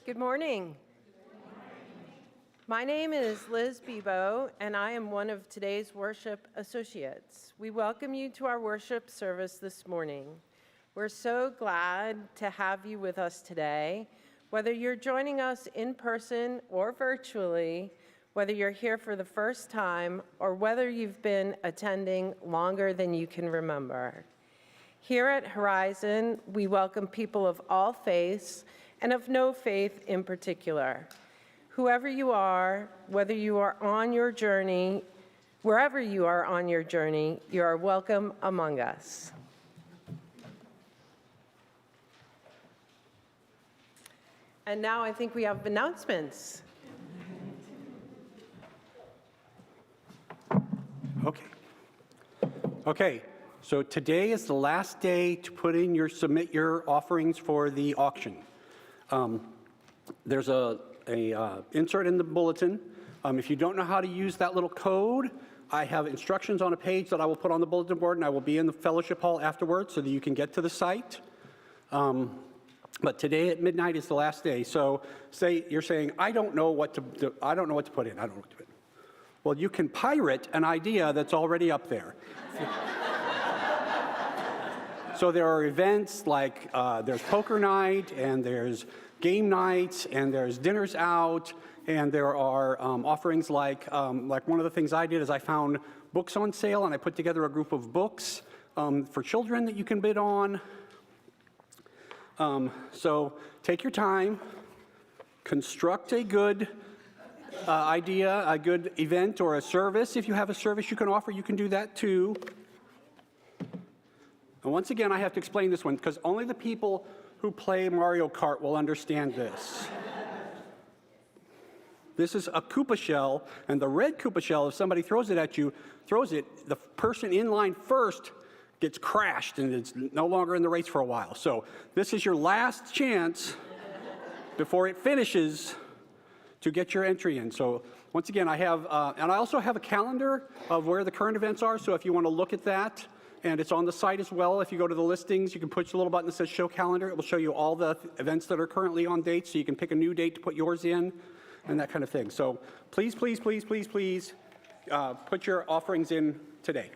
Good morning. My name is Liz Bebo, and I am one of today's worship associates. We welcome you to our worship service this morning. We're so glad to have you with us today, whether you're joining us in person or virtually, whether you're here for the first time, or whether you've been attending longer than you can remember. Here at Horizon, we welcome people of all faiths and of no faith in particular. Whoever you are, whether you are on your journey, wherever you are on your journey, you are welcome among us. And now I think we have announcements. Okay, so today is the last day to submit your offerings for the auction. There's a insert in the bulletin. If you don't know how to use that little code, I have instructions on a page that I will put on the bulletin board, and I will be in the fellowship hall afterwards so that you can get to the site. But today at midnight is the last day. So say you're saying, I don't know what to put in. I don't know what to put in. Well, you can pirate an idea that's already up there. So there are events like there's poker night, and there's game nights, and there's dinners out, and there are offerings like one of the things I did is I found books on sale, and I put together a group of books for children that you can bid on. So take your time, construct a good idea, a good event or a service. If you have a service you can offer, you can do that too. And once again, I have to explain this one because only the people who play Mario Kart will understand this. This is a Koopa shell, and the red Koopa shell, if somebody throws it at you, the person in line first gets crashed and it's no longer in the race for a while. So this is your last chance before it finishes to get your entry in. So once again, I have, and I also have a calendar of where the current events are, so if you want to look at that, and it's on the site as well. If you go to the listings, you can push the little button that says Show Calendar. It will show you all the events that are currently on date, so you can pick a new date to put yours in, and that kind of thing. So please, please, please, please, please put your offerings in today.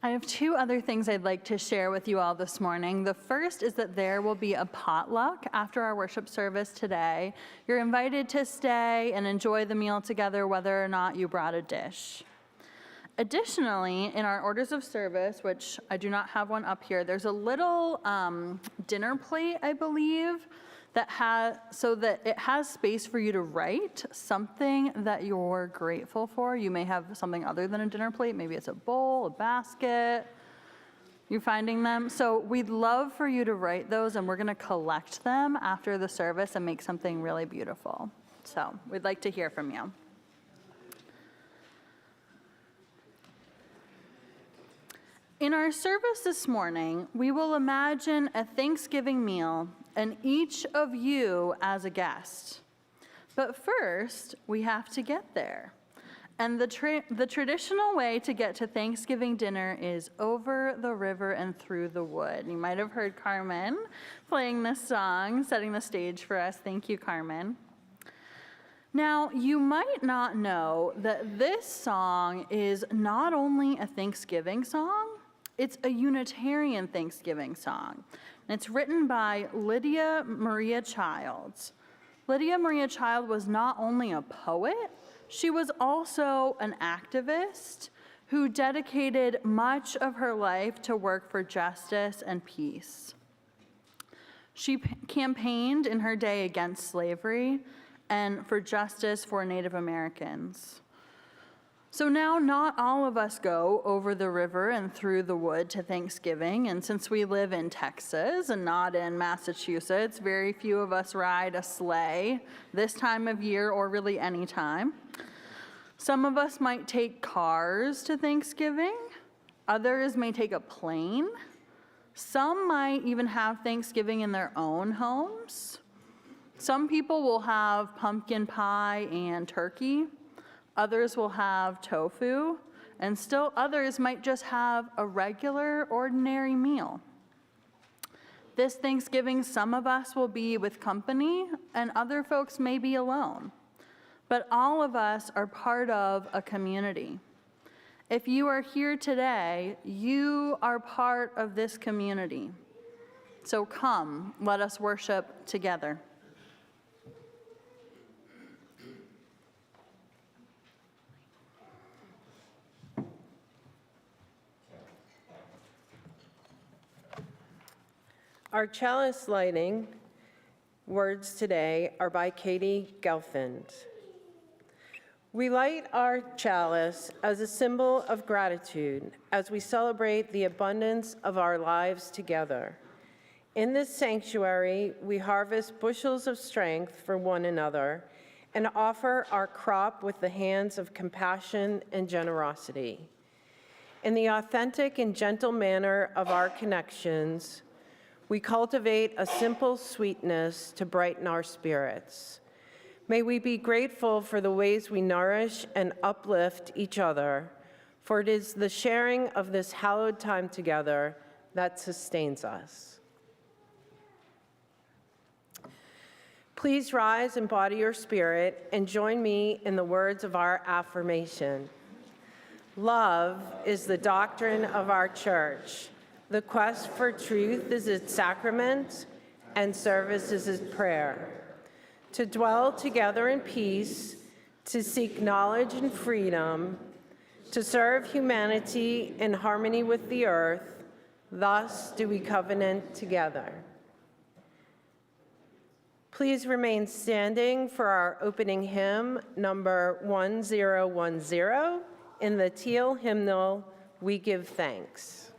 I have two other things I'd like to share with you all this morning. The first is that there will be a potluck after our worship service today. You're invited to stay and enjoy the meal together, whether or not you brought a dish. Additionally, in our orders of service, which I do not have one up here, there's a little dinner plate, I believe, so that it has space for you to write something that you're grateful for. You may have something other than a dinner plate. Maybe it's a bowl, a basket. You're finding them. So we'd love for you to write those, and we're going to collect them after the service and make something really beautiful. So we'd like to hear from you. In our service this morning, we will imagine a Thanksgiving meal and each of you as a guest. But first, we have to get there. And the traditional way to get to Thanksgiving dinner is over the river and through the wood. You might have heard Carmen playing this song, setting the stage for us. Thank you, Carmen. Now, you might not know that this song is not only a Thanksgiving song, it's a Unitarian Thanksgiving song. And it's written by Lydia Maria Child. Lydia Maria Child was not only a poet, she was also an activist who dedicated much of her life to work for justice and peace. She campaigned in her day against slavery and for justice for Native Americans. So now not all of us go over the river and through the wood to Thanksgiving, and since we live in Texas and not in Massachusetts, very few of us ride a sleigh this time of year or really any time. Some of us might take cars to Thanksgiving. Others may take a plane. Some might even have Thanksgiving in their own homes. Some people will have pumpkin pie and turkey. Others will have tofu. and still others might just have a regular, ordinary meal. This Thanksgiving, some of us will be with company, and other folks may be alone. But all of us are part of a community. If you are here today, you are part of this community. So come, let us worship together. Our chalice lighting words today are by Katie Gelfand. We light our chalice as a symbol of gratitude as we celebrate the abundance of our lives together. In this sanctuary, we harvest bushels of strength for one another and offer our crop with the hands of compassion and generosity. In the authentic and gentle manner of our connections, we cultivate a simple sweetness to brighten our spirits. May we be grateful for the ways we nourish and uplift each other, for it is the sharing of this hallowed time together that sustains us. Please rise, embody your spirit, and join me in the words of our affirmation. Love is the doctrine of our church. The quest for truth is its sacrament, and service is its prayer. To dwell together in peace, to seek knowledge and freedom, to serve humanity in harmony with the earth, thus do we covenant together. Please remain standing for our opening hymn, number 1010, in the teal hymnal, We Give Thanks.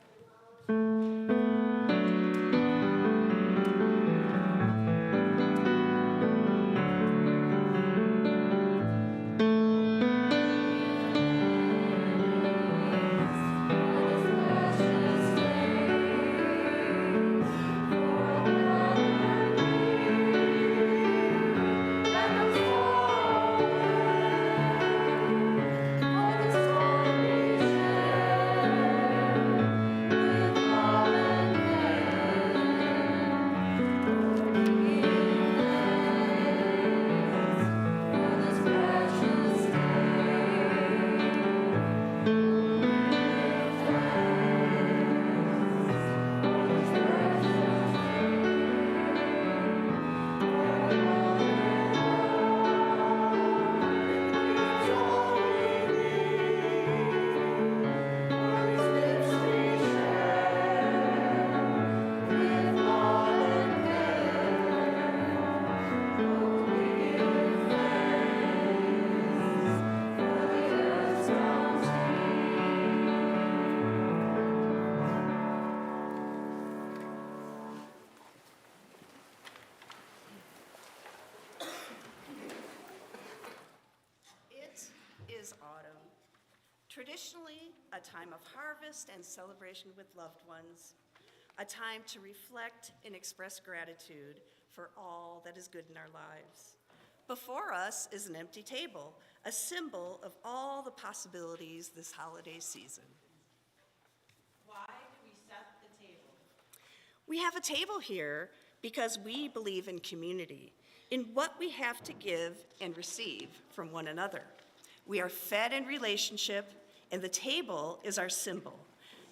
Autumn, traditionally a time of harvest and celebration with loved ones, a time to reflect and express gratitude for all that is good in our lives. Before us is an empty table, a symbol of all the possibilities this holiday season. Why do we set the table? We have a table here because we believe in community, in what we have to give and receive from one another. We are fed in relationship, and the table is our symbol.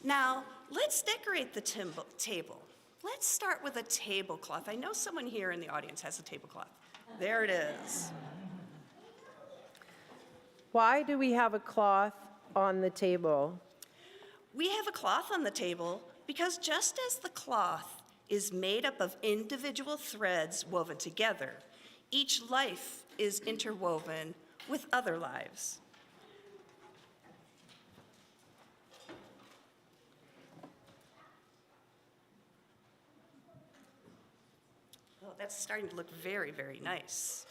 Now, let's decorate the table. Let's start with a tablecloth. I know someone here in the audience has a tablecloth. There it is. Why do we have a cloth on the table? We have a cloth on the table because just as the cloth is made up of individual threads woven together, each life is interwoven with other lives. Oh, that's starting to look very, very nice.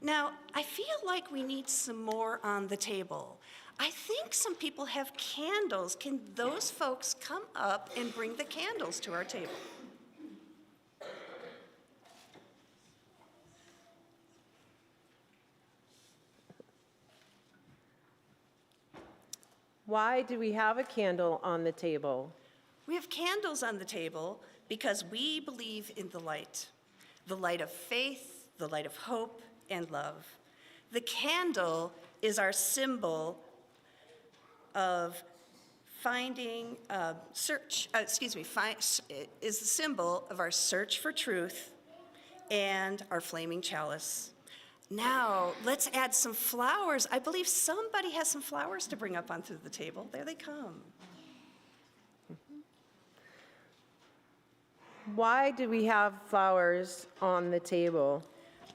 Now, I feel like we need some more on the table. I think some people have candles. Can those folks come up and bring the candles to our table? Why do we have a candle on the table? We have candles on the table because we believe in the light of faith, the light of hope, and love. The candle is our symbol of finding, is the symbol of our search for truth and our flaming chalice. Now, let's add some flowers. I believe somebody has some flowers to bring up onto the table. There they come. Why do we have flowers on the table?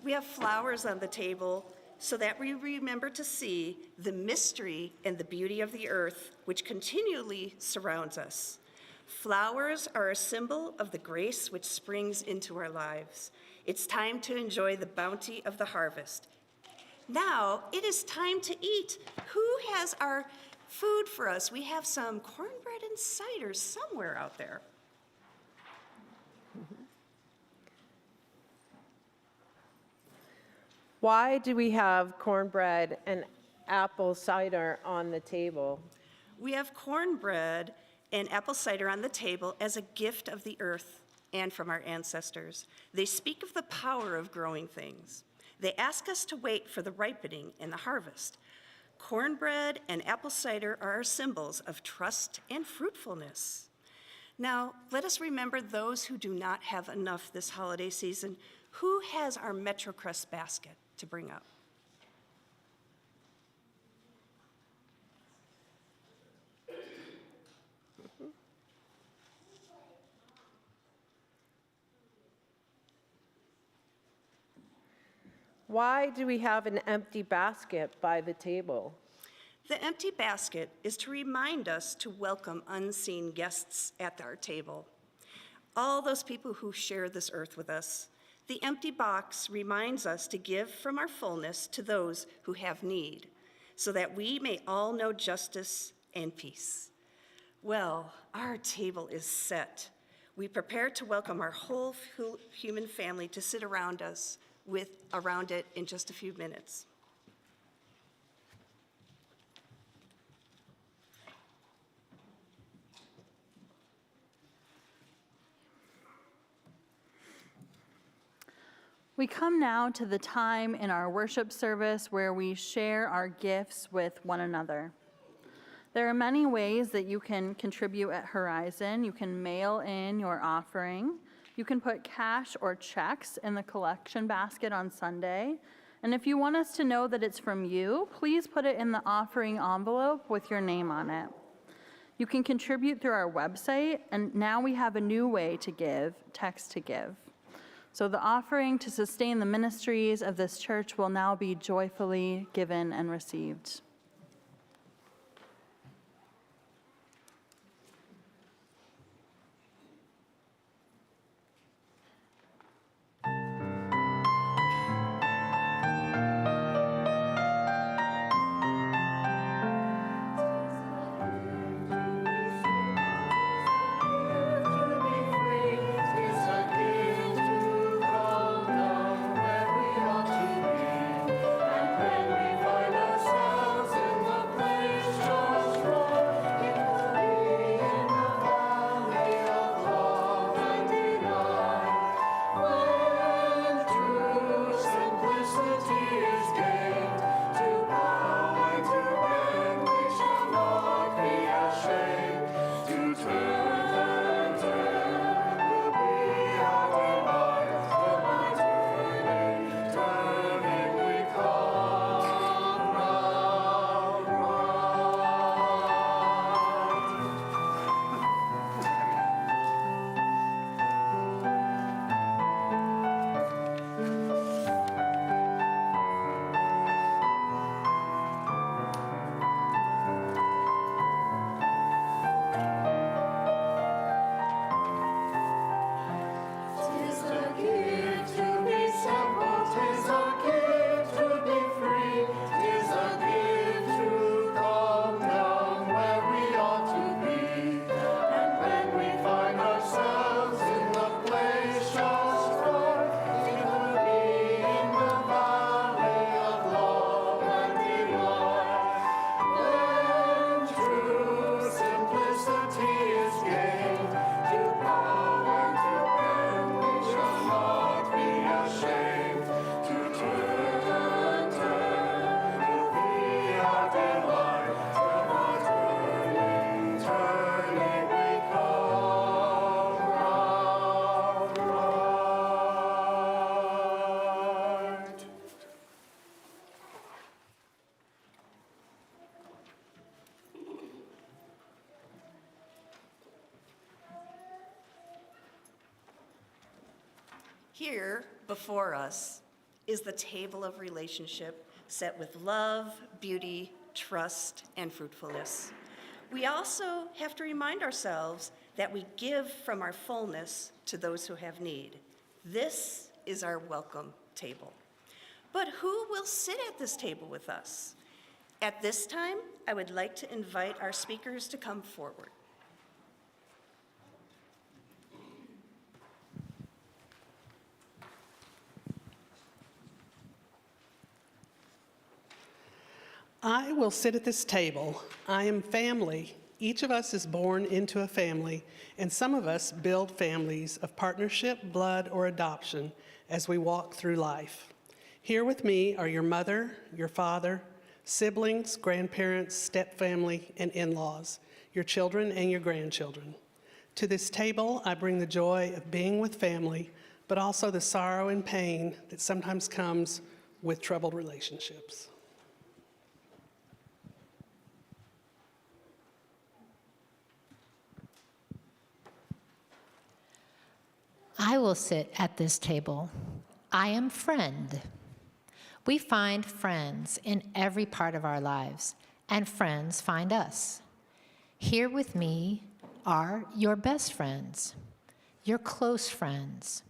We have flowers on the table so that we remember to see the mystery and the beauty of the earth, which continually surrounds us. Flowers are a symbol of the grace which springs into our lives. It's time to enjoy the bounty of the harvest. Now, it is time to eat. Who has our food for us? We have some cornbread and cider somewhere out there. Why do we have cornbread and apple cider on the table? We have cornbread and apple cider on the table as a gift of the earth and from our ancestors. They speak of the power of growing things. They ask us to wait for the ripening and the harvest. Cornbread and apple cider are our symbols of trust and fruitfulness. Now, let us remember those who do not have enough this holiday season. Who has our MetroCrust basket to bring up? Why do we have an empty basket by the table? The empty basket is to remind us to welcome unseen guests at our table. All those people who share this earth with us. The empty box reminds us to give from our fullness to those who have need, so that we may all know justice and peace. Well, our table is set. We prepare to welcome our whole human family to sit around it in just a few minutes. We come now to the time in our worship service where we share our gifts with one another. There are many ways that you can contribute at Horizon. You can mail in your offering. You can put cash or checks in the collection basket on Sunday. And if you want us to know that it's from you, please put it in the offering envelope with your name on it. You can contribute through our website, and now we have a new way to give, text to give. So the offering to sustain the ministries of this church will now be joyfully given and received. Here before us is the table of relationship set with love, beauty, trust, and fruitfulness. We also have to remind ourselves that we give from our fullness to those who have need. This is our welcome table. But who will sit at this table with us? At this time, I would like to invite our speakers to come forward. I will sit at this table. I am family. Each of us is born into a family, and some of us build families of partnership, blood, or adoption as we walk through life. Here with me are your mother, your father, siblings, grandparents, stepfamily, and in-laws, your children and your grandchildren. To this table, I bring the joy of being with family, but also the sorrow and pain that sometimes comes with troubled relationships. I will sit at this table. I am friend. We find friends in every part of our lives, and friends find us. Here with me are your best friends, your close friends,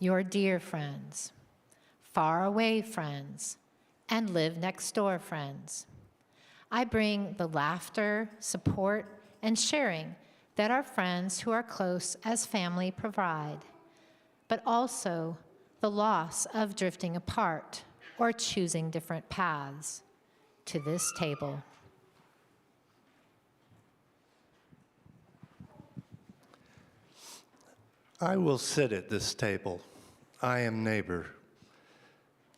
your dear friends, far away friends, and live next door friends. I bring the laughter, support, and sharing that our friends who are close as family provide, but also the loss of drifting apart or choosing different paths to this table. I will sit at this table. I am neighbor.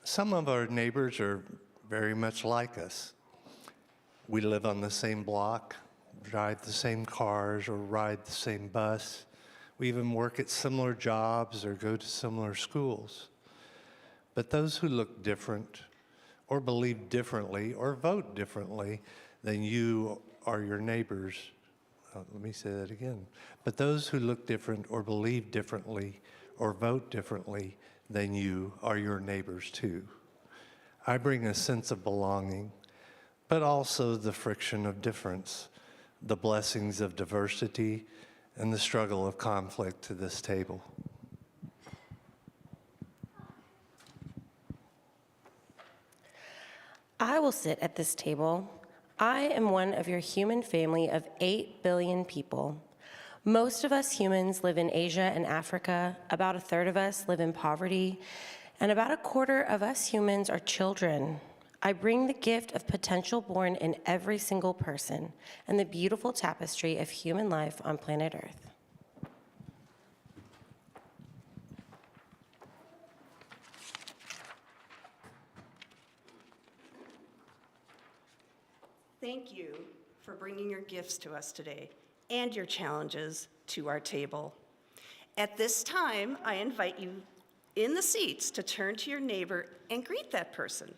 Some of our neighbors are very much like us. We live on the same block, drive the same cars, or ride the same bus. We even work at similar jobs or go to similar schools. But those who look different or believe differently or vote differently than you are your neighbors. Let me say that again. But those who look different or believe differently or vote differently than you are your neighbors too. I bring a sense of belonging, but also the friction of difference, the blessings of diversity, and the struggle of conflict to this table. I will sit at this table. I am one of your human family of 8 billion people. Most of us humans live in Asia and Africa. About a third of us live in poverty, and about a quarter of us humans are children. I bring the gift of potential born in every single person and the beautiful tapestry of human life on planet Earth. Thank you for bringing your gifts to us today and your challenges to our table. At this time, I invite you in the seats to turn to your neighbor and greet that person.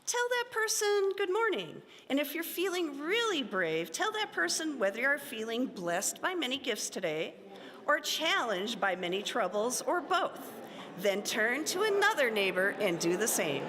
Tell that person good morning. And if you're feeling really brave, tell that person whether you're feeling blessed by many gifts today or challenged by many troubles or both. Then turn to another neighbor and do the same.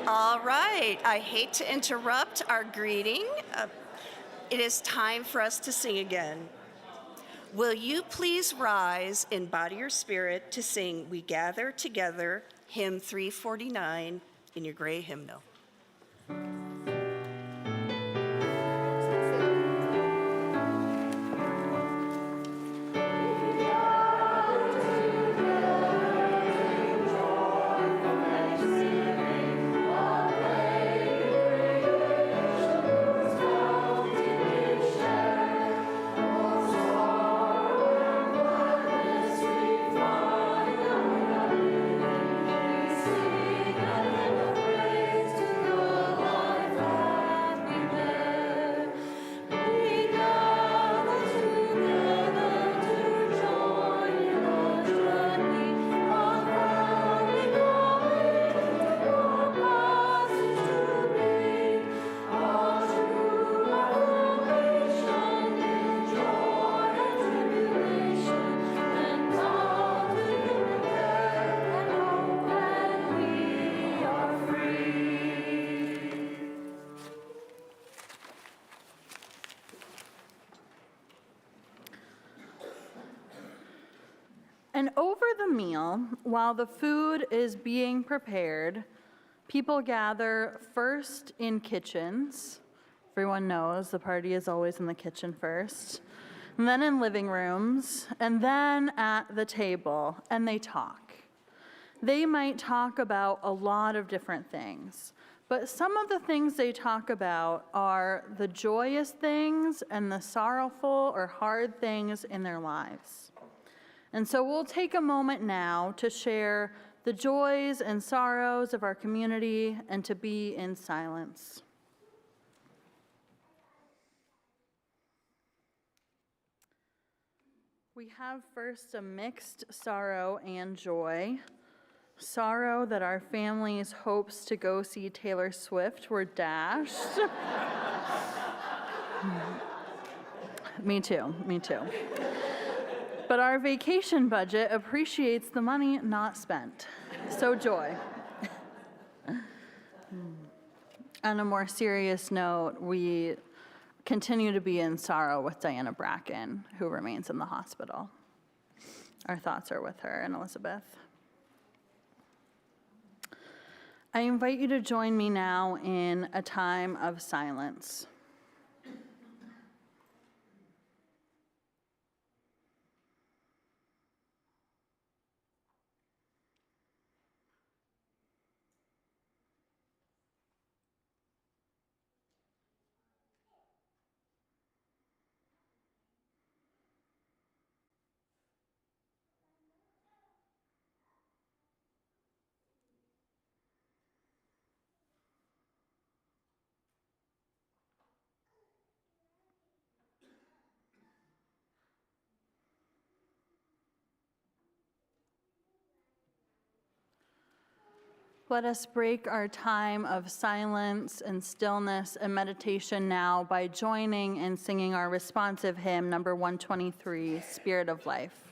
All right, I hate to interrupt our greeting. It is time for us to sing again. Will you please rise in body or spirit to sing We Gather Together, hymn 349 in your gray hymnal. And over the meal, while the food is being prepared, people gather first in kitchens. Everyone knows the party is always in the kitchen first. And then in living rooms, and then at the table, and they talk. They might talk about a lot of different things, but some of the things they talk about are the joyous things and the sorrowful or hard things in their lives. And so we'll take a moment now to share the joys and sorrows of our community and to be in silence. We have first a mixed sorrow and joy. Sorrow that our family's hopes to go see Taylor Swift were dashed. Me too. But our vacation budget appreciates the money not spent. So joy. On a more serious note, we continue to be in sorrow with Diana Bracken, who remains in the hospital. Our thoughts are with her and Elizabeth. I invite you to join me now in a time of silence. Let us break our time of silence and stillness and meditation now by joining and singing our responsive hymn, number 123, Spirit of Life.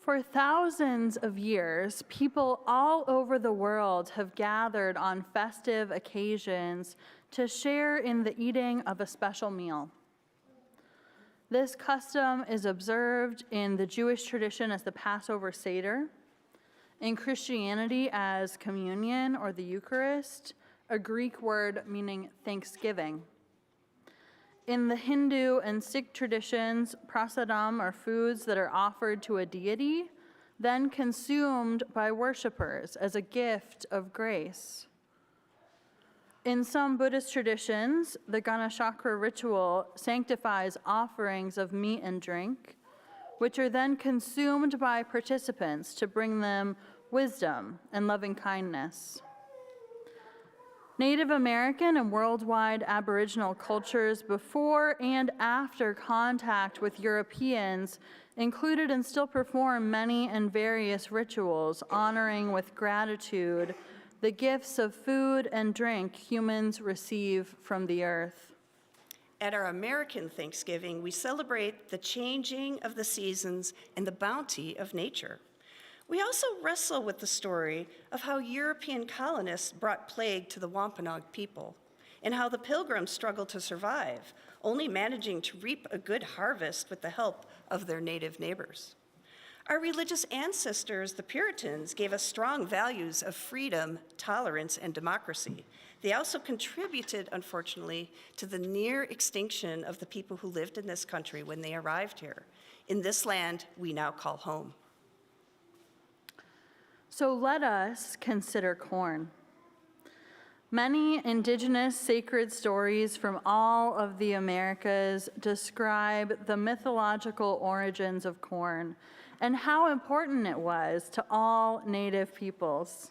For thousands of years, people all over the world have gathered on festive occasions to share in the eating of a special meal. This custom is observed in the Jewish tradition as the Passover Seder, in Christianity as communion or the Eucharist, a Greek word meaning thanksgiving. In the Hindu and Sikh traditions, prasadam are foods that are offered to a deity, then consumed by worshipers as a gift of grace. In some Buddhist traditions, the Ganachakra ritual sanctifies offerings of meat and drink, which are then consumed by participants to bring them wisdom and loving kindness. Native American and worldwide Aboriginal cultures before and after contact with Europeans included and still perform many and various rituals honoring with gratitude the gifts of food and drink humans receive from the earth. At our American Thanksgiving, we celebrate the changing of the seasons and the bounty of nature. We also wrestle with the story of how European colonists brought plague to the Wampanoag people, and how the Pilgrims struggled to survive, only managing to reap a good harvest with the help of their native neighbors. Our religious ancestors, the Puritans, gave us strong values of freedom, tolerance, and democracy. They also contributed, unfortunately, to the near extinction of the people who lived in this country when they arrived here, in this land we now call home. So let us consider corn. Many indigenous sacred stories from all of the Americas describe the mythological origins of corn and how important it was to all Native peoples.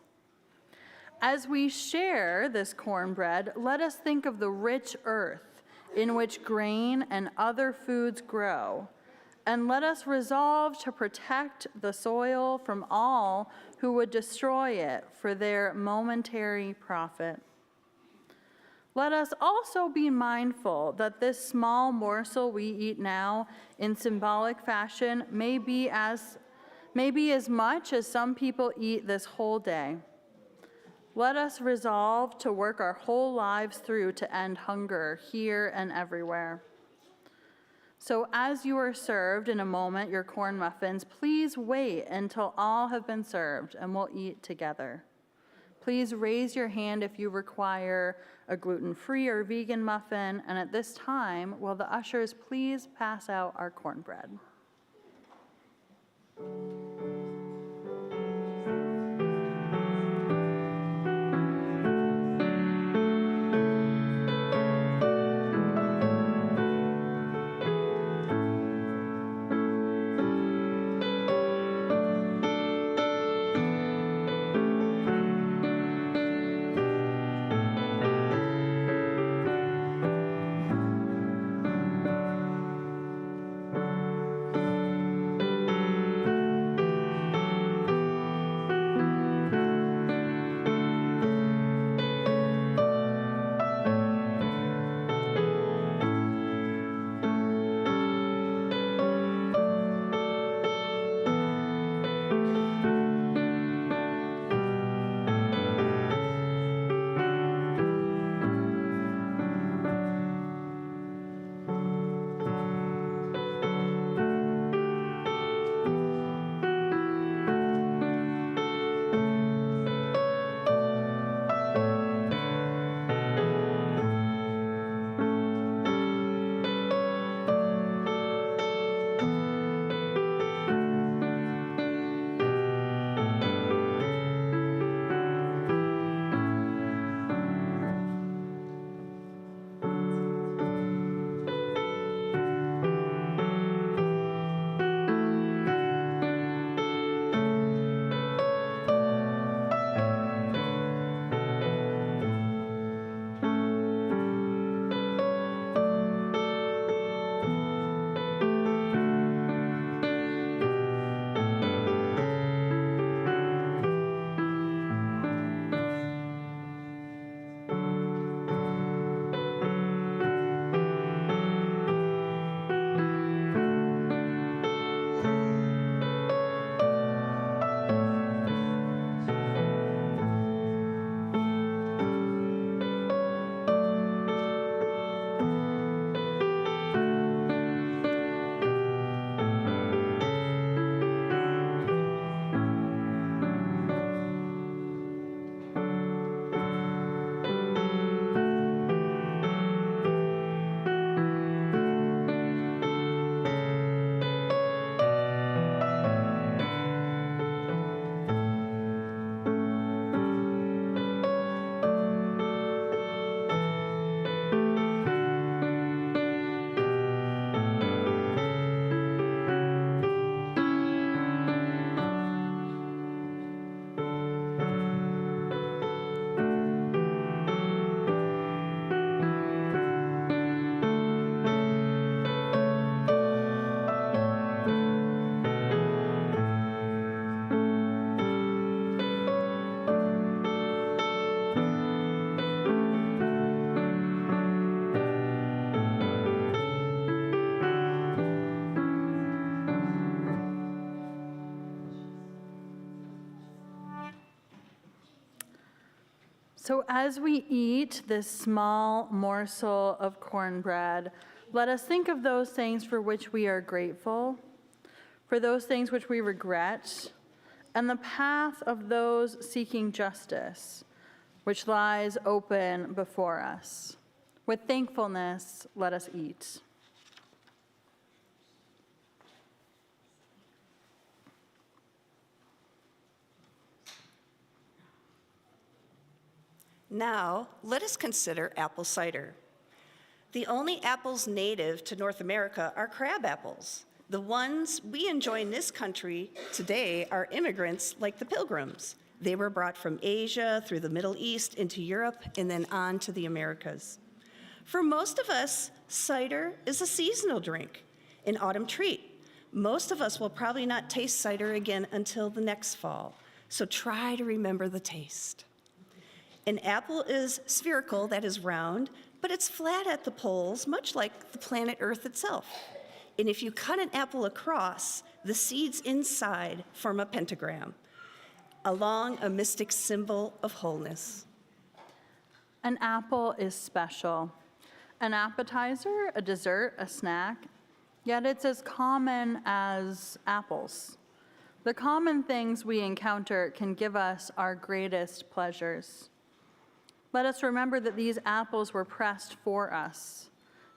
As we share this cornbread, let us think of the rich earth in which grain and other foods grow, and let us resolve to protect the soil from all who would destroy it for their momentary profit. Let us also be mindful that this small morsel we eat now in symbolic fashion may be as much as some people eat this whole day. Let us resolve to work our whole lives through to end hunger here and everywhere. So as you are served in a moment your corn muffins, please wait until all have been served and we'll eat together. Please raise your hand if you require a gluten-free or vegan muffin, and at this time, will the ushers please pass out our cornbread? So as we eat this small morsel of cornbread, let us think of those things for which we are grateful, for those things which we regret, and the path of those seeking justice, which lies open before us. With thankfulness, let us eat. Now, let us consider apple cider. The only apples native to North America are crab apples. The ones we enjoy in this country today are immigrants like the Pilgrims. They were brought from Asia through the Middle East into Europe and then on to the Americas. For most of us, cider is a seasonal drink, an autumn treat. Most of us will probably not taste cider again until the next fall, so try to remember the taste. An apple is spherical, that is round, but it's flat at the poles, much like the planet Earth itself. And if you cut an apple across, the seeds inside form a pentagram, along a mystic symbol of wholeness. An apple is special. An appetizer, a dessert, a snack, yet it's as common as apples. The common things we encounter can give us our greatest pleasures. Let us remember that these apples were pressed for us.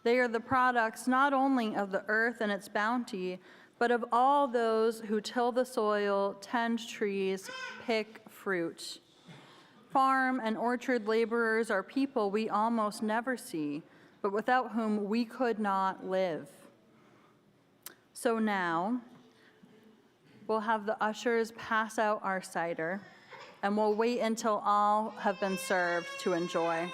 They are the products not only of the earth and its bounty, but of all those who till the soil, tend trees, pick fruit. Farm and orchard laborers are people we almost never see, but without whom we could not live. So now, we'll have the ushers pass out our cider, and we'll wait until all have been served to enjoy.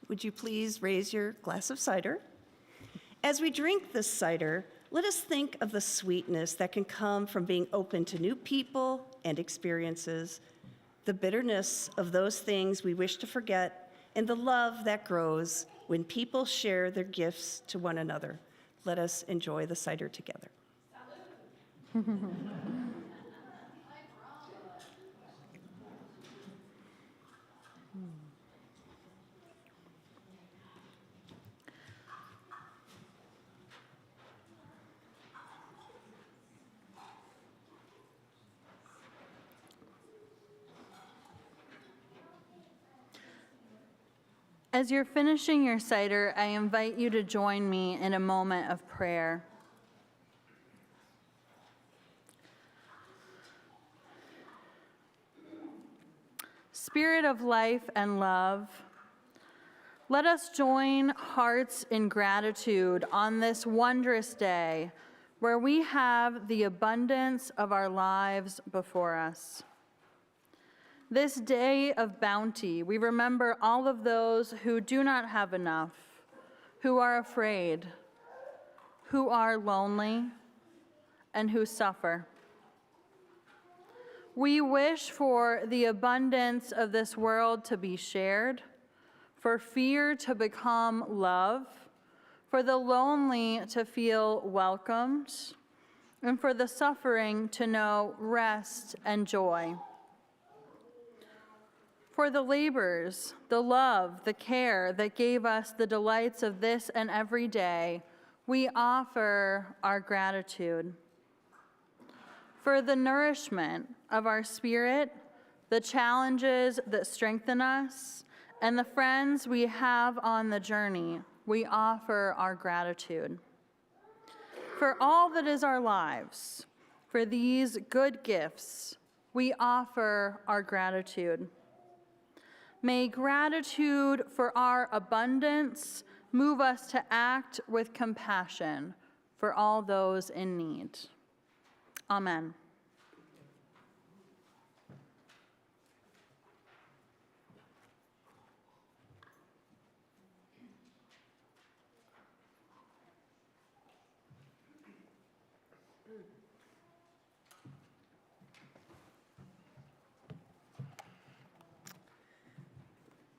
Would you please raise your glass of cider? As we drink this cider, let us think of the sweetness that can come from being open to new people and experiences, the bitterness of those things we wish to forget, and the love that grows when people share their gifts to one another. Let us enjoy the cider together. As you're finishing your cider, I invite you to join me in a moment of prayer. Spirit of life and love, let us join hearts in gratitude on this wondrous day where we have the abundance of our lives before us. This day of bounty, we remember all of those who do not have enough, who are afraid, who are lonely, and who suffer. We wish for the abundance of this world to be shared, for fear to become love, for the lonely to feel welcomed, and for the suffering to know rest and joy. For the labors, the love, the care that gave us the delights of this and every day, we offer our gratitude. For the nourishment of our spirit, the challenges that strengthen us, and the friends we have on the journey, we offer our gratitude. For all that is our lives, for these good gifts, we offer our gratitude. May gratitude for our abundance move us to act with compassion for all those in need. Amen.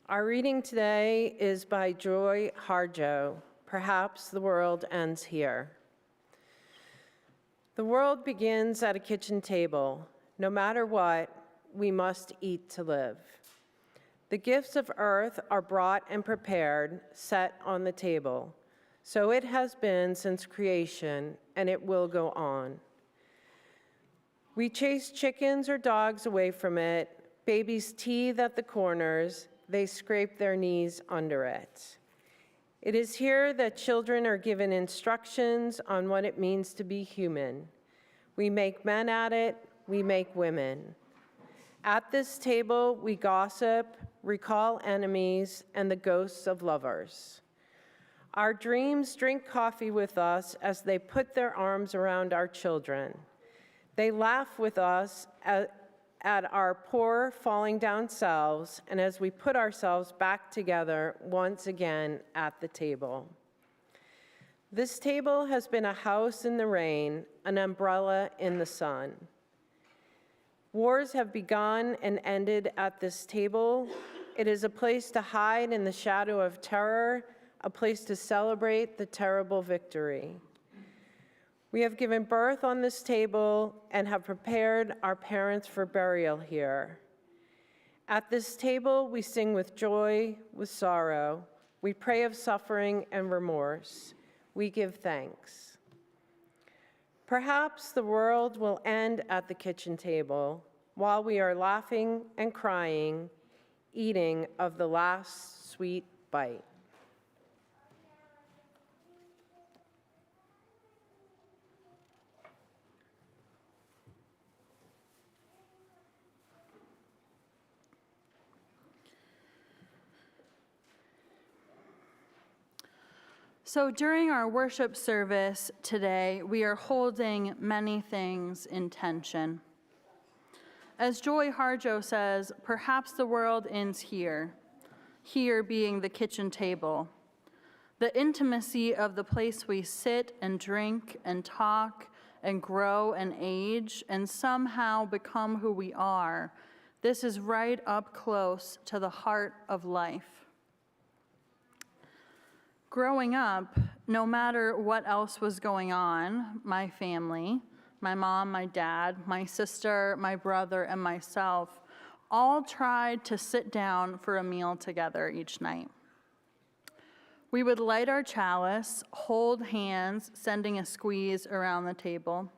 Our reading today is by Joy Harjo. Perhaps the world ends here. The world begins at a kitchen table. No matter what, we must eat to live. The gifts of earth are brought and prepared, set on the table. So it has been since creation, and it will go on. We chase chickens or dogs away from it, babies teethe at the corners, they scrape their knees under it. It is here that children are given instructions on what it means to be human. We make men at it, we make women. At this table, we gossip, recall enemies, and the ghosts of lovers. Our dreams drink coffee with us as they put their arms around our children. They laugh with us at our poor, falling down selves, and as we put ourselves back together once again at the table. This table has been a house in the rain, an umbrella in the sun. Wars have begun and ended at this table. It is a place to hide in the shadow of terror, a place to celebrate the terrible victory. We have given birth on this table and have prepared our parents for burial here. At this table, we sing with joy, with sorrow. We pray of suffering and remorse. We give thanks. Perhaps the world will end at the kitchen table while we are laughing and crying, eating of the last sweet bite. So during our worship service today, we are holding many things in tension. As Joy Harjo says, perhaps the world ends here, here being the kitchen table. The intimacy of the place we sit and drink and talk and grow and age and somehow become who we are. This is right up close to the heart of life. Growing up, no matter what else was going on, my family, my mom, my dad, my sister, my brother, and myself all tried to sit down for a meal together each night. We would light our chalice, hold hands, sending a squeeze around the table.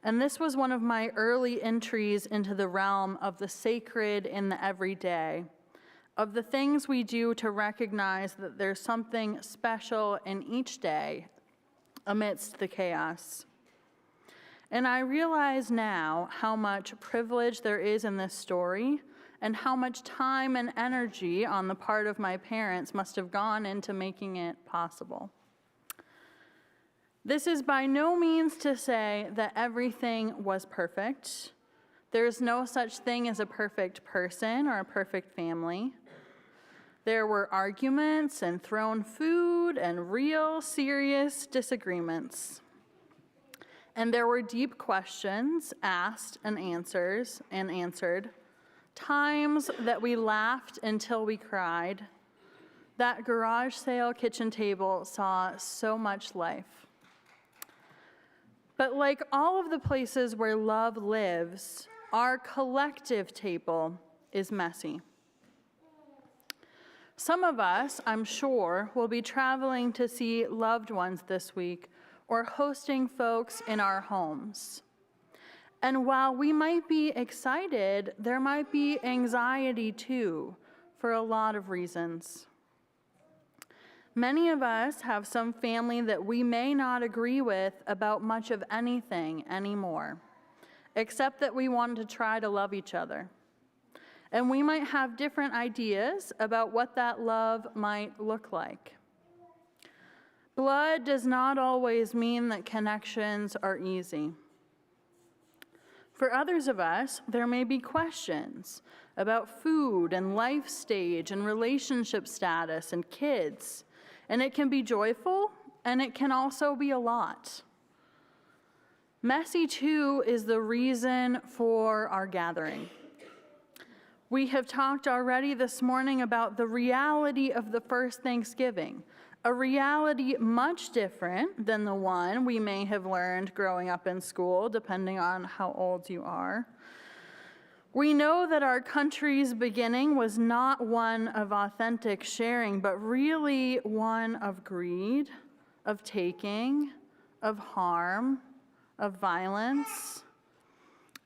And this was one of my early entries into the realm of the sacred in the everyday, of the things we do to recognize that there's something special in each day amidst the chaos. And I realize now how much privilege there is in this story and how much time and energy on the part of my parents must have gone into making it possible. This is by no means to say that everything was perfect. There's no such thing as a perfect person or a perfect family. There were arguments and thrown food and real serious disagreements. And there were deep questions asked and answered, times that we laughed until we cried. That garage sale kitchen table saw so much life. But like all of the places where love lives, our collective table is messy. Some of us, I'm sure, will be traveling to see loved ones this week or hosting folks in our homes. And while we might be excited, there might be anxiety too, for a lot of reasons. Many of us have some family that we may not agree with about much of anything anymore, except that we want to try to love each other. And we might have different ideas about what that love might look like. Blood does not always mean that connections are easy. For others of us, there may be questions about food and life stage and relationship status and kids. And it can be joyful, and it can also be a lot. Messy, too, is the reason for our gathering. We have talked already this morning about the reality of the first Thanksgiving, a reality much different than the one we may have learned growing up in school, depending on how old you are. We know that our country's beginning was not one of authentic sharing, but really one of greed, of taking, of harm, of violence.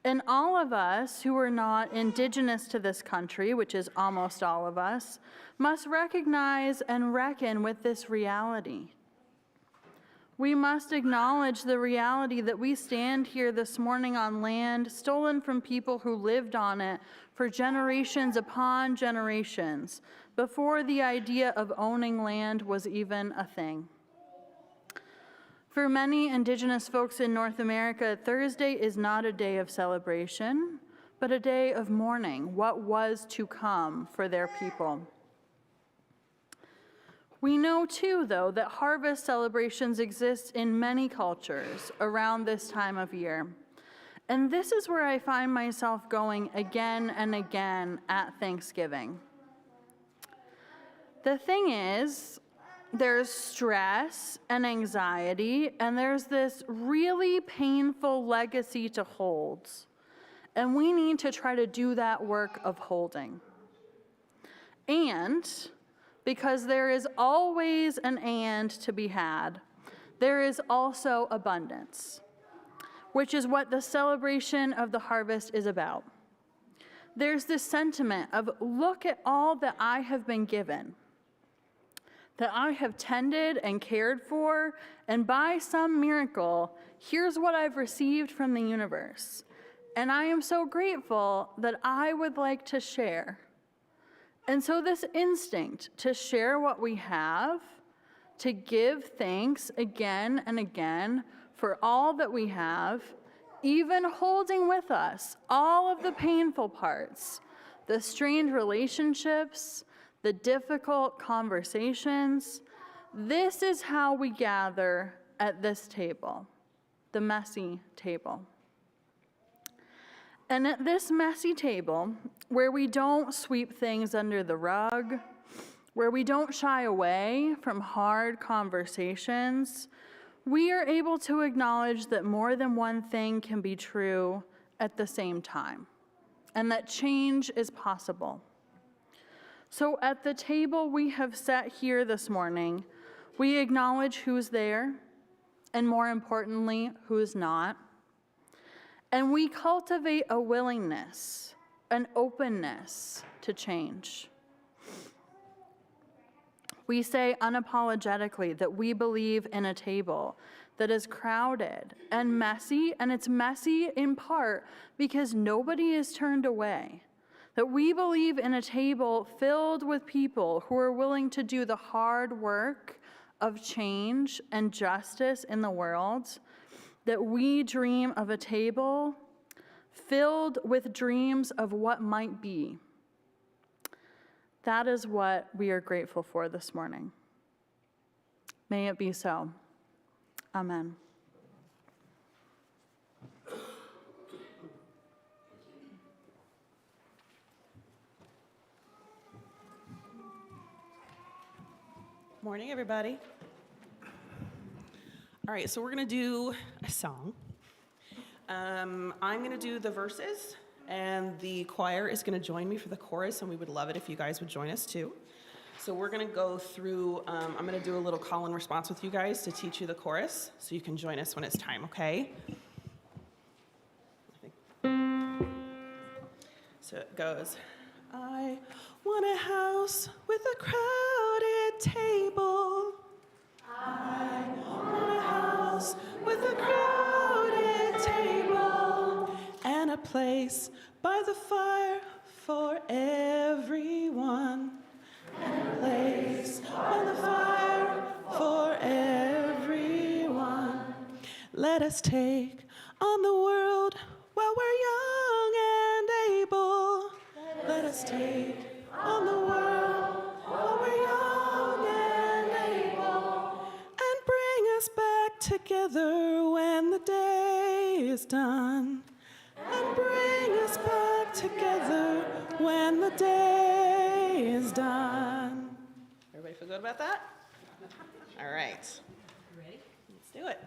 And all of us who are not indigenous to this country, which is almost all of us, must recognize and reckon with this reality. We must acknowledge the reality that we stand here this morning on land stolen from people who lived on it for generations upon generations, before the idea of owning land was even a thing. For many Indigenous folks in North America, Thursday is not a day of celebration, but a day of mourning what was to come for their people. We know, too, though, that harvest celebrations exist in many cultures around this time of year. And this is where I find myself going again and again at Thanksgiving. The thing is, there's stress and anxiety, and there's this really painful legacy to hold. And we need to try to do that work of holding. And because there is always an and to be had, there is also abundance, which is what the celebration of the harvest is about. There's this sentiment of, look at all that I have been given, that I have tended and cared for, and by some miracle, here's what I've received from the universe. And I am so grateful that I would like to share. And so this instinct to share what we have, to give thanks again and again for all that we have, even holding with us all of the painful parts, the strained relationships, the difficult conversations. This is how we gather at this table, the messy table. And at this messy table, where we don't sweep things under the rug, where we don't shy away from hard conversations, we are able to acknowledge that more than one thing can be true at the same time, and that change is possible. So at the table we have set here this morning, we acknowledge who's there, and more importantly, who's not. And we cultivate a willingness, an openness to change. We say unapologetically that we believe in a table that is crowded and messy, and it's messy in part because nobody is turned away. That we believe in a table filled with people who are willing to do the hard work of change and justice in the world. That we dream of a table filled with dreams of what might be. That is what we are grateful for this morning. May it be so. Amen. Morning, everybody. All right, so we're going to do a song. I'm going to do the verses, and the choir is going to join me for the chorus, and we would love it if you guys would join us too. So we're going to go through, I'm going to do a little call and response with you guys to teach you the chorus, so you can join us when it's time, okay? So it goes, I want a house with a crowded table. I want a house with a crowded table and a place by the fire for everyone. And a place by the fire for everyone. Let us take on the world while we're young and able. Let us take on the world while we're young and able. And bring us back together when the day is done. And bring us back together when the day is done. Everybody feel good about that? All right. Ready? Let's do it.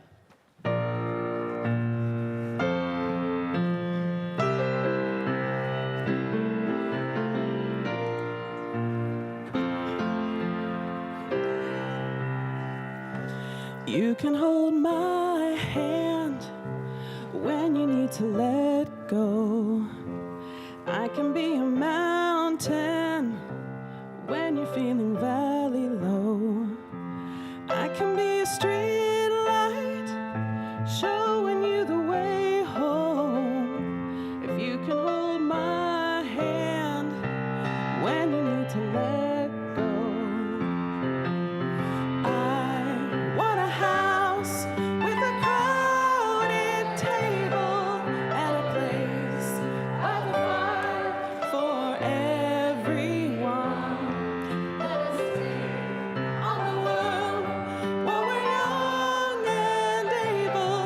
You can hold my hand when you need to let go. I can be a mountain when you're feeling valley low. I can be a street light showing you the way home. If you can hold my hand when you need to let go. I want a house with a crowded table and a place by the fire for everyone. Let us take on the world while we're young and able,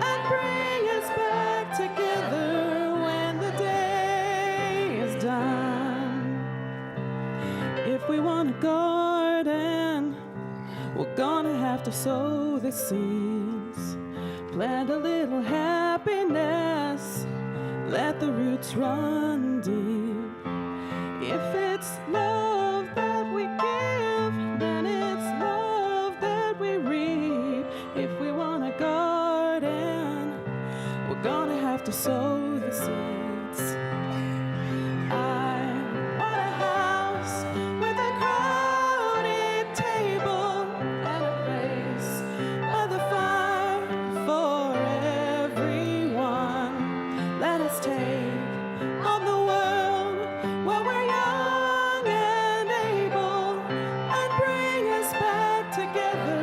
and bring us back together when the day is done. If we want a garden, we're gonna have to sow the seeds, plant a little happiness, let the roots run deep. If it's love that we give, then it's love that we reap. If we want a garden, we're gonna have to sow the seeds. I want a house with a crowded table and a place by the fire for everyone. Let us take on the world while we're young and able, and bring us back together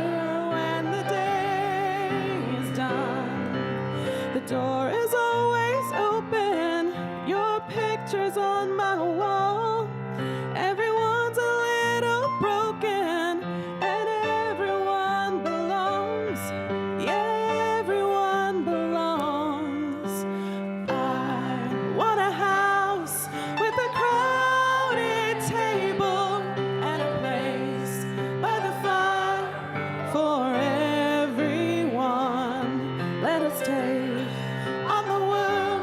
when the day is done. The door is always open, your picture's on my wall. Everyone's a little broken, and everyone belongs. Yeah, everyone belongs. I want a house with a crowded table and a place by the fire for everyone. Let us take on the world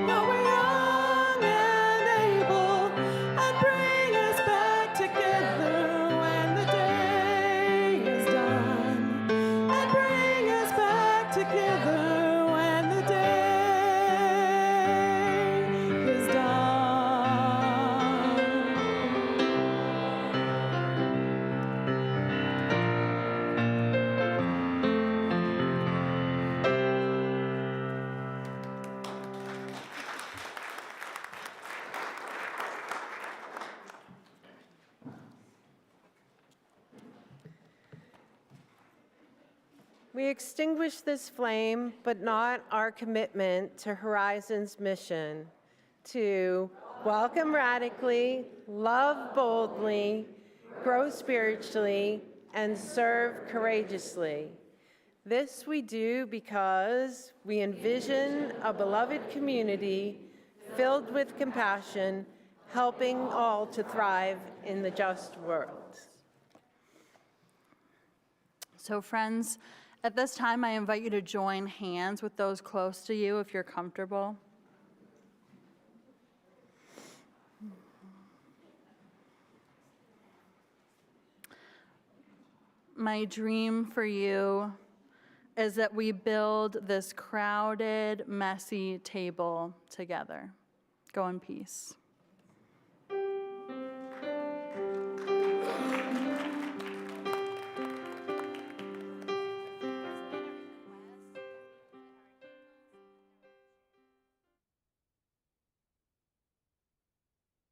while we're young and able, and bring us back together when the day is done. And bring us back together when the day is done. We extinguish this flame, but not our commitment to Horizon's mission to welcome radically, love boldly, grow spiritually, and serve courageously. This we do because we envision a beloved community filled with compassion, helping all to thrive in the just world. So friends, at this time, I invite you to join hands with those close to you if you're comfortable. my dream for you is that we build this crowded, messy table together. Go in peace.